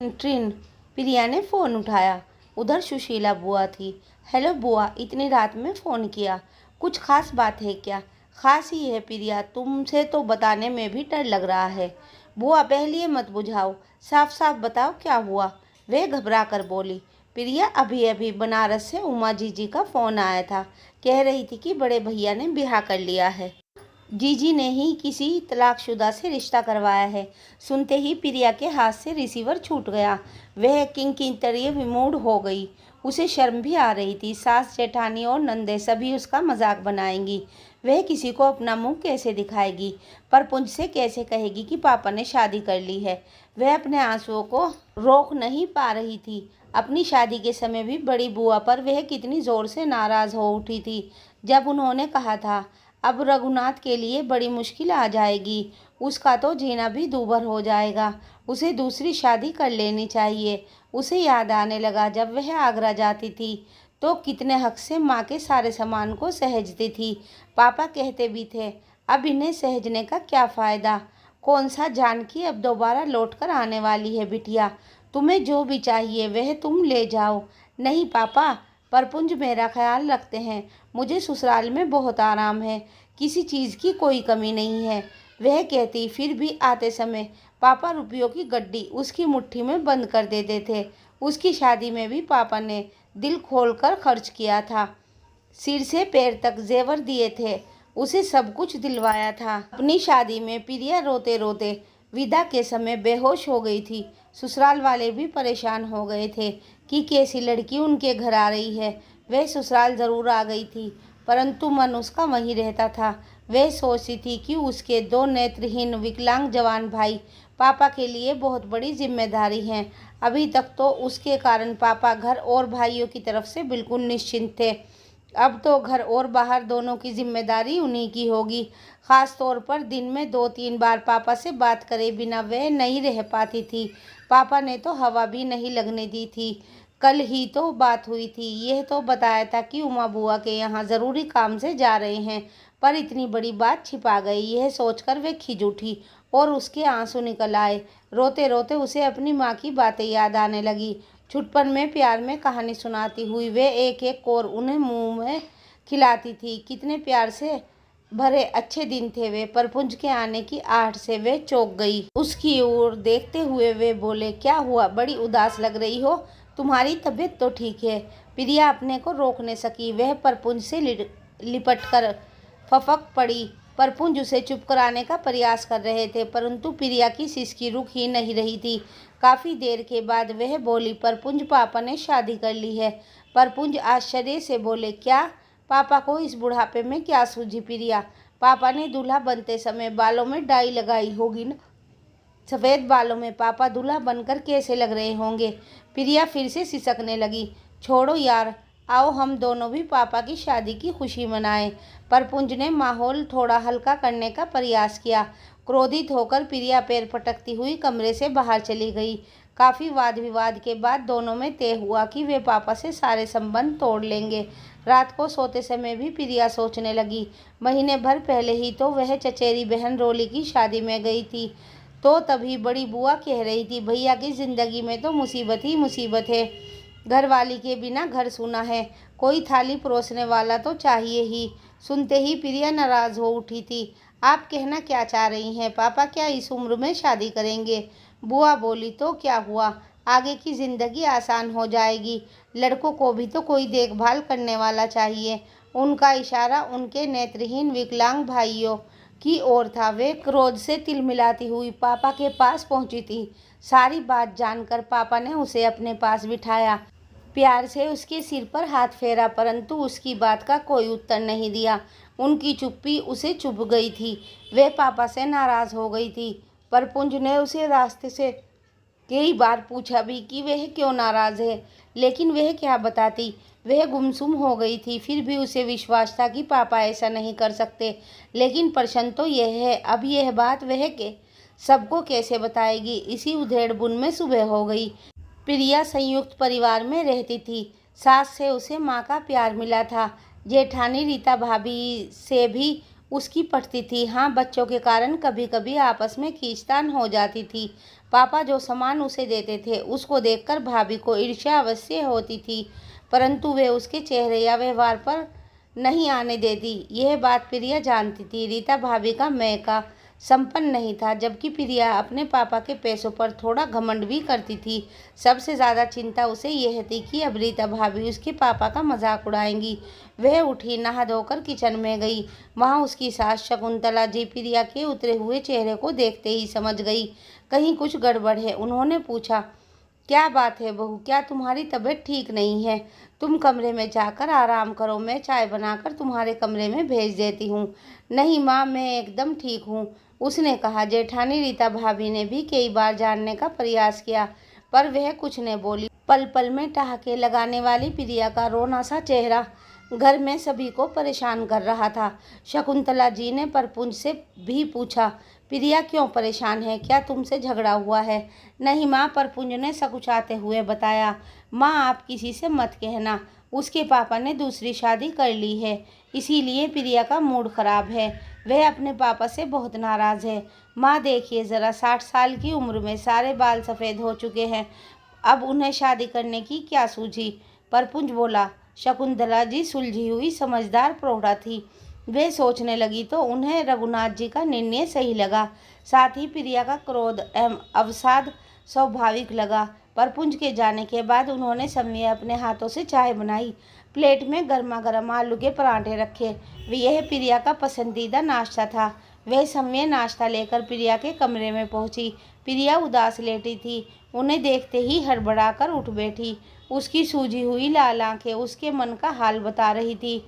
ट्रिन। प्रिया ने फ़ोन उठाया। उधर सुशीला बुआ थी। हेलो बुआ, इतनी रात में फ़ोन किया, कुछ खास बात है क्या? खास ही है प्रिया, तुमसे तो बताने में भी डर लग रहा है। बुआ पहले मत बुझाओ, साफ साफ बताओ क्या हुआ। वे घबरा कर बोली। प्रिया, अभी अभी बनारस से उमा जीजी का फ़ोन आया था। कह रही थी कि बड़े भैया ने ब्याह कर लिया है। जीजी ने ही किसी तलाकशुदा से रिश्ता करवाया है। सुनते ही प्रिया के हाथ से रिसीवर छूट गया। वह किंकिंतरिय विमूढ़ हो गई। उसे शर्म भी आ रही थी। सास जेठानी और नंदे सभी उसका मजाक बनाएंगी। वह किसी को अपना मुंह कैसे दिखाएगी, पर पुंज से कैसे कहेगी कि पापा ने शादी कर ली है। वह अपने आंसुओं को रोक नहीं पा रही थी। अपनी शादी के समय भी बड़ी बुआ पर वह कितनी जोर से नाराज हो उठी थी, जब उन्होंने कहा था अब रघुनाथ के लिए बड़ी मुश्किल आ जाएगी, उसका तो जीना भी दूभर हो जाएगा, उसे दूसरी शादी कर लेनी चाहिए। उसे याद आने लगा जब वह आगरा जाती थी तो कितने हक से माँ के सारे सामान को सहेजती थी। पापा कहते भी थे, अब इन्हें सहेजने का क्या फ़ायदा, कौन सा जानकी अब दोबारा लौट कर आने वाली है। बिटिया, तुम्हें जो भी चाहिए वह तुम ले जाओ। नहीं पापा, परपुंज मेरा ख्याल रखते हैं। मुझे ससुराल में बहुत आराम है, किसी चीज़ की कोई कमी नहीं है, वह कहती। फिर भी आते समय पापा रुपयों की गड्डी उसकी मुट्ठी में बंद कर देते थे। उसकी शादी में भी पापा ने दिल खोलकर खर्च किया था, सिर से पैर तक जेवर दिए थे, उसे सब कुछ दिलवाया था। अपनी शादी में प्रिया रोते रोते विदा के समय बेहोश हो गई थी। ससुराल वाले भी परेशान हो गए थे कि कैसी लड़की उनके घर आ रही है। वह ससुराल ज़रूर आ गई थी, परंतु मन उसका वहीं रहता था। वह सोचती थी कि उसके दो नेत्रहीन विकलांग जवान भाई पापा के लिए बहुत बड़ी जिम्मेदारी हैं। अभी तक तो उसके कारण पापा घर और भाइयों की तरफ से बिल्कुल निश्चिंत थे। अब तो घर और बाहर दोनों की जिम्मेदारी उन्हीं की होगी। ख़ास तौर पर दिन में 2-3 बार पापा से बात करे बिना वह नहीं रह पाती थी। पापा ने तो हवा भी नहीं लगने दी थी। कल ही तो बात हुई थी, यह तो बताया था कि उमा बुआ के यहाँ ज़रूरी काम से जा रहे हैं, पर इतनी बड़ी बात छिपा गई। यह सोचकर वे खिज उठी और उसके आंसू निकल आए। रोते रोते उसे अपनी माँ की बातें याद आने लगी। छुटपन में प्यार में कहानी सुनाती हुई वे एक एक कोर उन्हें मुंह में खिलाती थी। कितने प्यार से भरे अच्छे दिन थे वे, पर पुंज के आने की आहट से वे चौंक गई। उसकी ओर देखते हुए वे बोले, क्या हुआ, बड़ी उदास लग रही हो, तुम्हारी तबीयत तो ठीक है। प्रिया अपने को रोक न सकी। वह परपुंज से लिपट कर फपक पड़ी। परपुंज उसे चुप कराने का प्रयास कर रहे थे, परंतु प्रिया की सिसकी रुक ही नहीं रही थी। काफ़ी देर के बाद वह बोली, परपुंज, पापा ने शादी कर ली है। परपुंज आश्चर्य से बोले, क्या? पापा को इस बुढ़ापे में क्या सूझी प्रिया? पापा ने दूल्हा बनते समय बालों में डाई लगाई होगी न? सफ़ेद बालों में पापा दूल्हा बनकर कैसे लग रहे होंगे? प्रिया फिर से सिसकने लगी। छोड़ो यार, आओ हम दोनों भी पापा की शादी की खुशी मनाएं। परपुंज ने माहौल थोड़ा हल्का करने का प्रयास किया। क्रोधित होकर प्रिया पैर पटकती हुई कमरे से बाहर चली गई। काफ़ी वाद विवाद के बाद दोनों में तय हुआ कि वे पापा से सारे संबंध तोड़ लेंगे। रात को सोते समय भी प्रिया सोचने लगी, महीने भर पहले ही तो वह चचेरी बहन रोली की शादी में गई थी, तो तभी बड़ी बुआ कह रही थी, भैया की ज़िंदगी में तो मुसीबत ही मुसीबत है। घरवाली के बिना घर सूना है, कोई थाली परोसने वाला तो चाहिए ही। सुनते ही प्रिया नाराज़ हो उठी थी। आप कहना क्या चाह रही हैं? पापा क्या इस उम्र में शादी करेंगे? बुआ बोली, तो क्या हुआ, आगे की ज़िंदगी आसान हो जाएगी। लड़कों को भी तो कोई देखभाल करने वाला चाहिए। उनका इशारा उनके नेत्रहीन विकलांग भाइयों की ओर था। वे क्रोध से तिलमिलाती हुई पापा के पास पहुंची थी। सारी बात जानकर पापा ने उसे अपने पास बिठाया, प्यार से उसके सिर पर हाथ फेरा, परंतु उसकी बात का कोई उत्तर नहीं दिया। उनकी चुप्पी उसे चुभ गई थी। वह पापा से नाराज़ हो गई थी। परपुंज ने उसे रास्ते से कई बार पूछा भी कि वह क्यों नाराज़ है, लेकिन वह क्या बताती। वह गुमसुम हो गई थी। फिर भी उसे विश्वास था कि पापा ऐसा नहीं कर सकते। लेकिन प्रश्न तो यह है, अब यह बात वह के सबको कैसे बताएगी। इसी उधेड़-बुन में सुबह हो गई। प्रिया संयुक्त परिवार में रहती थी। सास से उसे माँ का प्यार मिला था। जेठानी रीता भाभी से भी उसकी पटती थी। हाँ, बच्चों के कारण कभी कभी आपस में खींचतान हो जाती थी, पापा जो सामान उसे देते थे उसको देखकर भाभी को ईर्ष्या अवश्य होती थी, परंतु वे उसके चेहरे या व्यवहार पर नहीं आने देती। यह बात प्रिया जानती थी। रीता भाभी का मैका संपन्न नहीं था, जबकि प्रिया अपने पापा के पैसों पर थोड़ा घमंड भी करती थी। सबसे ज़्यादा चिंता उसे यह थी कि अब रीता भाभी उसके पापा का मजाक उड़ाएंगी। वह उठी, नहा धोकर किचन में गई। वहाँ उसकी सास शकुंतला जी प्रिया के उतरे हुए चेहरे को देखते ही समझ गई कहीं कुछ गड़बड़ है। उन्होंने पूछा, क्या बात है बहू, क्या तुम्हारी तबीयत ठीक नहीं है? तुम कमरे में जाकर आराम करो, मैं चाय बनाकर तुम्हारे कमरे में भेज देती हूँ। नहीं माँ, मैं एकदम ठीक हूँ, उसने कहा। जेठानी रीता भाभी ने भी कई बार जानने का प्रयास किया, पर वह कुछ नहीं बोली। पल पल में ठहाके लगाने वाली प्रिया का रोना सा चेहरा घर में सभी को परेशान कर रहा था। शकुंतला जी ने परपुंज से भी पूछा, प्रिया क्यों परेशान है? क्या तुमसे झगड़ा हुआ है? नहीं माँ, परपुंज ने सकुचाते हुए बताया। माँ, आप किसी से मत कहना, उसके पापा ने दूसरी शादी कर ली है, इसीलिए प्रिया का मूड खराब है। वह अपने पापा से बहुत नाराज़ है। माँ देखिए ज़रा, 60 साल की उम्र में सारे बाल सफ़ेद हो चुके हैं, अब उन्हें शादी करने की क्या सूझी? परपुंज बोला। शकुंतला जी सुलझी हुई समझदार प्रौढ़ा थी। वे सोचने लगी तो उन्हें रघुनाथ जी का निर्णय सही लगा। साथ ही प्रिया का क्रोध एवं अवसाद स्वाभाविक लगा। परपुंज के जाने के बाद उन्होंने समय अपने हाथों से चाय बनाई, प्लेट में गर्मा गर्म आलू के पराठे रखे। यह प्रिया का पसंदीदा नाश्ता था। वह समय नाश्ता लेकर प्रिया के कमरे में पहुंची। प्रिया उदास लेटी थी। उन्हें देखते ही हड़बड़ाकर उठ बैठी। उसकी सूजी हुई लाल आंखें उसके मन का हाल बता रही थी।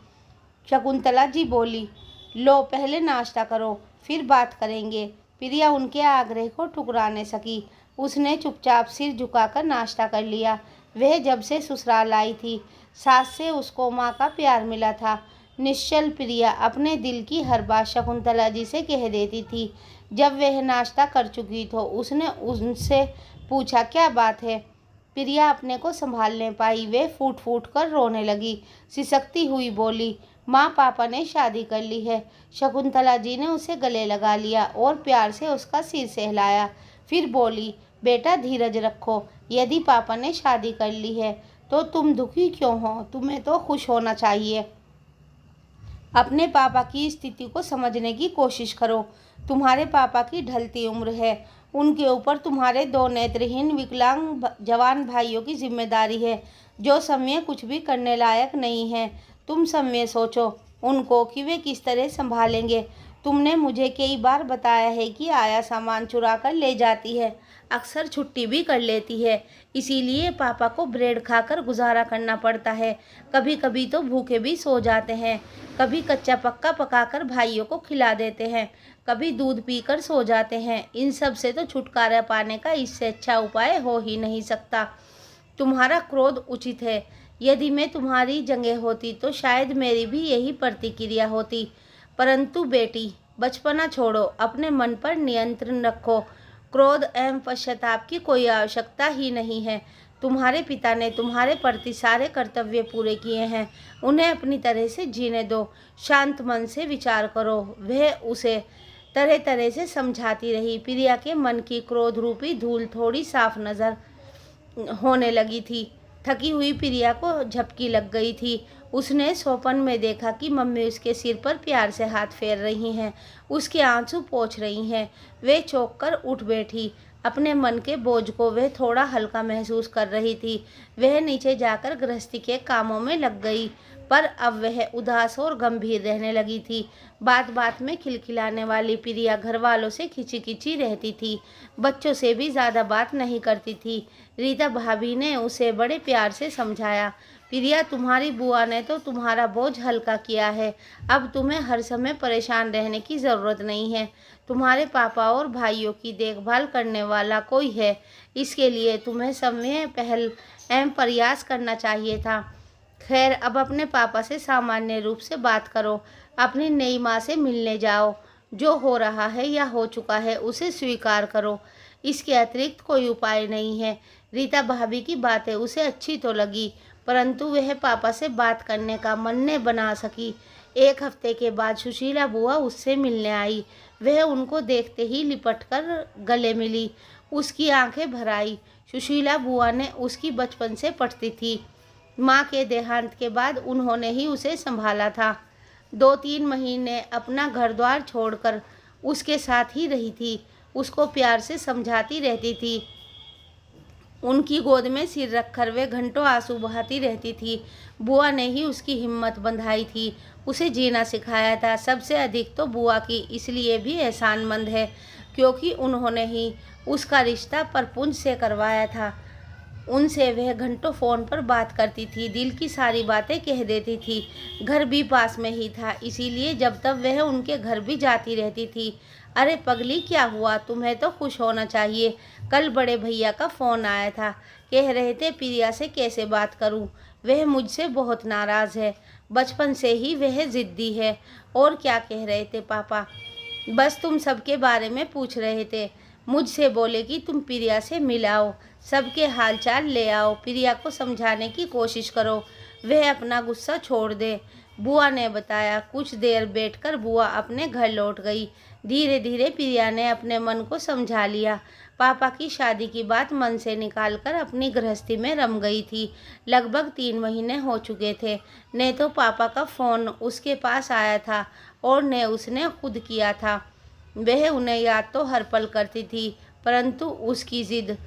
शकुंतला जी बोली, लो पहले नाश्ता करो, फिर बात करेंगे। प्रिया उनके आग्रह को ठुकरा न सकी। उसने चुपचाप सिर झुकाकर नाश्ता कर लिया। वह जब से ससुराल आई थी, सास से उसको माँ का प्यार मिला था। निश्चल प्रिया अपने दिल की हर बात शकुंतला जी से कह देती थी। जब वह नाश्ता कर चुकी तो उसने उनसे पूछा, क्या बात है? प्रिया अपने को संभाल नहीं पाई। वे फूट फूट कर रोने लगी। सिसकती हुई बोली, माँ, पापा ने शादी कर ली है। शकुंतला जी ने उसे गले लगा लिया और प्यार से उसका सिर सहलाया। फिर बोली, बेटा धीरज रखो, यदि पापा ने शादी कर ली है तो तुम दुखी क्यों हो? तुम्हें तो खुश होना चाहिए। अपने पापा की स्थिति को समझने की कोशिश करो। तुम्हारे पापा की ढलती उम्र है, उनके ऊपर तुम्हारे 2 नेत्रहीन विकलांग जवान भाइयों की जिम्मेदारी है, जो समय कुछ भी करने लायक नहीं है। तुम समय सोचो उनको कि वे किस तरह संभालेंगे। तुमने मुझे कई बार बताया है कि आया सामान चुरा कर ले जाती है, अक्सर छुट्टी भी कर लेती है, इसीलिए पापा को ब्रेड खाकर गुजारा करना पड़ता है। कभी कभी तो भूखे भी सो जाते हैं, कभी कच्चा पक्का पकाकर भाइयों को खिला देते हैं, कभी दूध पीकर सो जाते हैं। इन सब से तो छुटकारा पाने का इससे अच्छा उपाय हो ही नहीं सकता। तुम्हारा क्रोध उचित है। यदि मैं तुम्हारी जगह होती तो शायद मेरी भी यही प्रतिक्रिया होती। परंतु बेटी, बचपना छोड़ो, अपने मन पर नियंत्रण रखो। क्रोध एवं पश्चाताप की कोई आवश्यकता ही नहीं है। तुम्हारे पिता ने तुम्हारे प्रति सारे कर्तव्य पूरे किए हैं, उन्हें अपनी तरह से जीने दो। शांत मन से विचार करो। वह उसे तरह तरह से समझाती रही। प्रिया के मन की क्रोध रूपी धूल थोड़ी साफ नजर होने लगी थी। थकी हुई प्रिया को झपकी लग गई थी। उसने स्वप्न में देखा कि मम्मी उसके सिर पर प्यार से हाथ फेर रही हैं, उसके आंसू पोंछ रही हैं। वे चौंक कर उठ बैठी। अपने मन के बोझ को वह थोड़ा हल्का महसूस कर रही थी। वह नीचे जाकर गृहस्थी के कामों में लग गई, पर अब वह उदास और गंभीर रहने लगी थी। बात बात में खिलखिलाने वाली प्रिया घर वालों से खिंची खिंची रहती थी, बच्चों से भी ज़्यादा बात नहीं करती थी। रीता भाभी ने उसे बड़े प्यार से समझाया, प्रिया, तुम्हारी बुआ ने तो तुम्हारा बोझ हल्का किया है, अब तुम्हें हर समय परेशान रहने की ज़रूरत नहीं है। तुम्हारे पापा और भाइयों की देखभाल करने वाला कोई है, इसके लिए तुम्हें समय पहल एवं प्रयास करना चाहिए था। खैर, अब अपने पापा से सामान्य रूप से बात करो, अपनी नई माँ से मिलने जाओ। जो हो रहा है या हो चुका है उसे स्वीकार करो, इसके अतिरिक्त कोई उपाय नहीं है। रीता भाभी की बातें उसे अच्छी तो लगी, परंतु वह पापा से बात करने का मन न बना सकी। 1 हफ्ते के बाद सुशीला बुआ उससे मिलने आई। वह उनको देखते ही लिपटकर गले मिली। उसकी आंखें भर आई। सुशीला बुआ ने उसकी बचपन से पटती थी। माँ के देहांत के बाद उन्होंने ही उसे संभाला था। 2-3 महीने अपना घर द्वार छोड़कर उसके साथ ही रही थी। उसको प्यार से समझाती रहती थी। उनकी गोद में सिर रखकर वे घंटों आंसू बहाती रहती थी। बुआ ने ही उसकी हिम्मत बंधाई थी, उसे जीना सिखाया था। सबसे अधिक तो बुआ की इसलिए भी एहसानमंद है क्योंकि उन्होंने ही उसका रिश्ता परपुंज से करवाया था। उनसे वह घंटों फ़ोन पर बात करती थी, दिल की सारी बातें कह देती थी। घर भी पास में ही था, इसीलिए जब तब वह उनके घर भी जाती रहती थी। अरे पगली, क्या हुआ? तुम्हें तो खुश होना चाहिए। कल बड़े भैया का फ़ोन आया था, कह रहे थे प्रिया से कैसे बात करूं। वह मुझसे बहुत नाराज़ है, बचपन से ही वह ज़िद्दी है। और क्या कह रहे थे पापा? बस तुम सबके बारे में पूछ रहे थे। मुझसे बोले कि तुम प्रिया से मिलाओ, सबके हालचाल ले आओ, प्रिया को समझाने की कोशिश करो, वह अपना गुस्सा छोड़ दे। बुआ ने बताया। कुछ देर बैठकर बुआ अपने घर लौट गई। धीरे धीरे प्रिया ने अपने मन को समझा लिया। पापा की शादी की बात मन से निकालकर अपनी गृहस्थी में रम गई थी। लगभग 3 महीने हो चुके थे। न तो पापा का फ़ोन उसके पास आया था और न उसने खुद किया था। वह उन्हें याद तो हर पल करती थी, परंतु उसकी ज़िद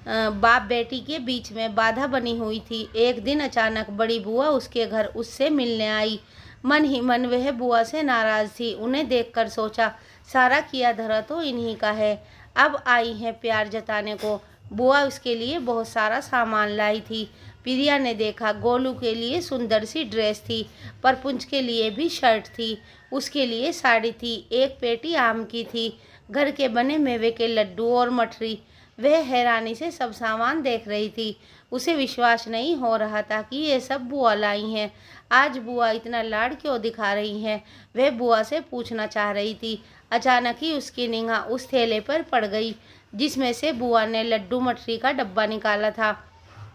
बाप बेटी के बीच में बाधा बनी हुई थी। एक दिन अचानक बड़ी बुआ उसके घर उससे मिलने आई। मन ही मन वह बुआ से नाराज़ थी। उन्हें देखकर सोचा, सारा किया धरा तो इन्हीं का है, अब आई हैं प्यार जताने को। बुआ उसके लिए बहुत सारा सामान लाई थी। प्रिया ने देखा, गोलू के लिए सुंदर सी ड्रेस थी, परपुंज के लिए भी शर्ट थी, उसके लिए साड़ी थी, एक पेटी आम की थी, घर के बने मेवे के लड्डू और मठरी। वह हैरानी से सब सामान देख रही थी। उसे विश्वास नहीं हो रहा था कि ये सब बुआ लाई हैं। आज बुआ इतना लाड क्यों दिखा रही हैं? वह बुआ से पूछना चाह रही थी। अचानक ही उसकी निगाह उस थैले पर पड़ गई जिसमें से बुआ ने लड्डू मठरी का डब्बा निकाला था।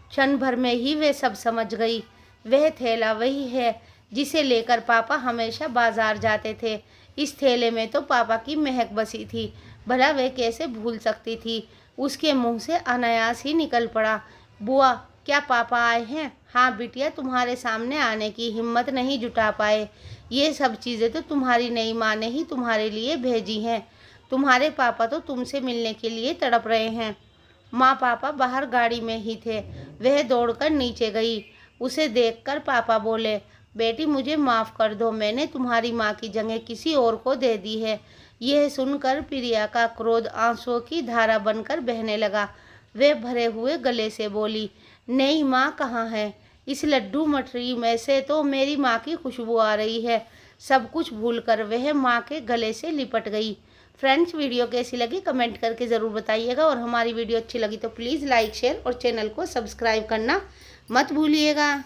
क्षण भर में ही वे सब समझ गई। वह थैला वही है जिसे लेकर पापा हमेशा बाजार जाते थे। इस थैले में तो पापा की महक बसी थी। भला वह कैसे भूल सकती थी? उसके मुंह से अनायास ही निकल पड़ा, बुआ क्या पापा आए हैं? हाँ बिटिया, तुम्हारे सामने आने की हिम्मत नहीं जुटा पाए। ये सब चीज़ें तो तुम्हारी नई माँ ने ही तुम्हारे लिए भेजी हैं। तुम्हारे पापा तो तुमसे मिलने के लिए तड़प रहे हैं। माँ पापा बाहर गाड़ी में ही थे। वह दौड़कर नीचे गई। उसे देखकर पापा बोले, बेटी मुझे माफ़ कर दो, मैंने तुम्हारी माँ की जगह किसी और को दे दी है। यह सुनकर प्रिया का क्रोध आंसुओं की धारा बनकर बहने लगा। वे भरे हुए गले से बोली, नहीं माँ कहाँ है? इस लड्डू मठरी में से तो मेरी माँ की खुशबू आ रही है। सब कुछ भूलकर वह माँ के गले से लिपट गई। फ्रेंड्स, वीडियो कैसी लगी कमेंट करके ज़रूर बताइएगा और हमारी वीडियो अच्छी लगी तो प्लीज़ लाइक शेयर और चैनल को सब्सक्राइब करना मत भूलिएगा।